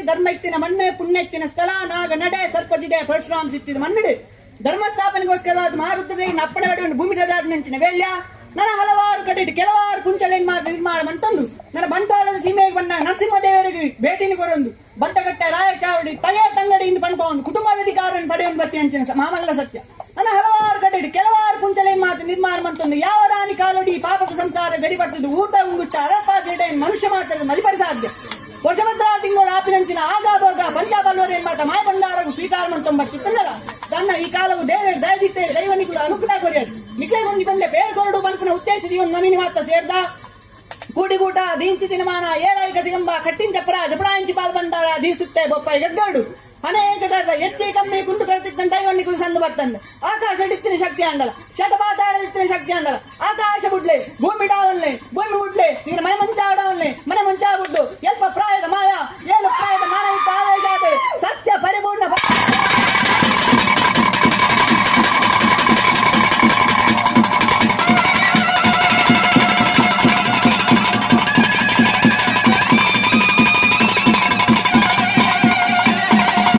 ಧರ್ಮ ಇತ್ತಿನ ಮಣ್ಣೆ ಪುಣ್ಯ ಇತ್ತಿನ ಸ್ಥಳ ನಾಗ ನಡೆ ಸರ್ಪಜಿದೆ ಪರಶುರಾಮ ಸಿತ್ತಿದ ಮನ್ನಡೆ ಧರ್ಮ ಸ್ಥಾಪನೆಗೋಸ್ಕರವಾದ ಮಾರುದ್ರದೇವಿನ ಅಪ್ಪಣೆ ಪಡೆಯುವ ಭೂಮಿ ನೆಂಚಿನ ವೇಳ್ಯ ನನ್ನ ಹಲವಾರು ಕಡೆ ಕೆಲವಾರು ಕುಂಚಲೇನ್ ನಿರ್ಮಾಣ ಮಂತಂದು ನನ್ನ ಬಂಟ್ವಾಳದ ಸೀಮೆಗೆ ಬಂದ ನರಸಿಂಹದೇವರಿಗೆ ಭೇಟಿನ ಕೊರೊಂದು ಬಂಟಗಟ್ಟೆ ರಾಯಚಾವಡಿ ತಯ ತಂಗಡಿಯಿಂದ ಪಂಪವನ್ನು ಕುಟುಂಬದ ಅಧಿಕಾರವನ್ನು ಪಡೆಯುವ ಬತ್ತಿ ಅಂಚಿನ ಮಾಮಲ್ಲ ಸತ್ಯ ನನ್ನ ಹಲವಾರು ಕಡೆ ಕೆಲವಾರು ಕುಂಚಲೇನ್ ನಿರ್ಮಾಣ ಮಂತಂದು ಯಾವ ರಾಣಿ ಕಾಲೋಡಿ ಪಾಪದ ಸಂಸಾರ ಗಡಿಪಟ್ಟದು ಊಟ ಉಂಗುಚ್ಚ ಅರಪ ಜೇಡ ಮನುಷ್ಯ ಮಾತ್ರ ಮರಿಪರಿ ಸಾಧ್ಯ ವರ್ಷಭದ್ರ ತಿಂಗಳು ಆಪಿನಂಚಿನ ಆಗಾಭೋಗ ಪಂಚಾಬಲ್ವರ ಎಂಬಾತ ಮಾಯ ಭಂಡಾರಗೂ ಸ್ವೀಕಾರ ಮಂತೊಂಬತ್ತಿತ್ತಲ್ಲ ತನ್ನ ಈ ಕಾಲವು ದೇವರ ದಯದಿತ್ತೆ ದೈವನಿಗಳು ಅನುಕೂಲ ಕೊರಿಯರು ಮಿಕ್ಲೆಗೊಂಡು ಬಂದೆ ಬೇರ್ಕೊರಡು ಬಂಕನ ಉತ್ತೇಜಿಸಿ ಒಂದು ಮನಿನಿ ಮಾತ್ರ ಸೇರ್ದ ಕೂಡಿಗೂಟ ದೀಂಚಿ ದಿನಮಾನ ಏರಾಯಿ ಗತಿಗಂಬ ಕಟ್ಟಿನ ಚಪ್ಪರ ಜಪಡಾಂಚಿ ಪಾಲ್ಬಂಡಾರ ದೀಸುತ್ತೆ ಬೊಪ್ಪಾಯಿ ಗದ್ದೋಡು ಅನೇಕ ತರದ ಎಚ್ಚೆ ಕಮ್ಮಿ ಕುಂಟು ಕರೆತಿದ್ದ ದೈವನಿಗಳು ಸಂದು ಬರ್ತಂದು ಆಕಾಶ ಡಿತ್ತಿನ ಶಕ್ತಿ ಅಂಡಲ ಶತಪಾತಾಡಿತ್ತಿನ ಶಕ್ತಿ ಅಂಡಲ ಆಕಾಶ ಬುಡ್ಲೆ ಭೂಮಿ ಡಾವನ್ಲೆ ಭೂಮಿ ಬುಡ್ಲೆ ನೀನು ಮನೆ ಮುಂಚಾಡವನ್ಲೆ ಮನೆ ಮುಂಚಾಬಿಟ್ಟು ಎಲ್ಪ ಪ್ರಾಯದ ಮಾಯ ಏಳು ಪ್ರಾಯದ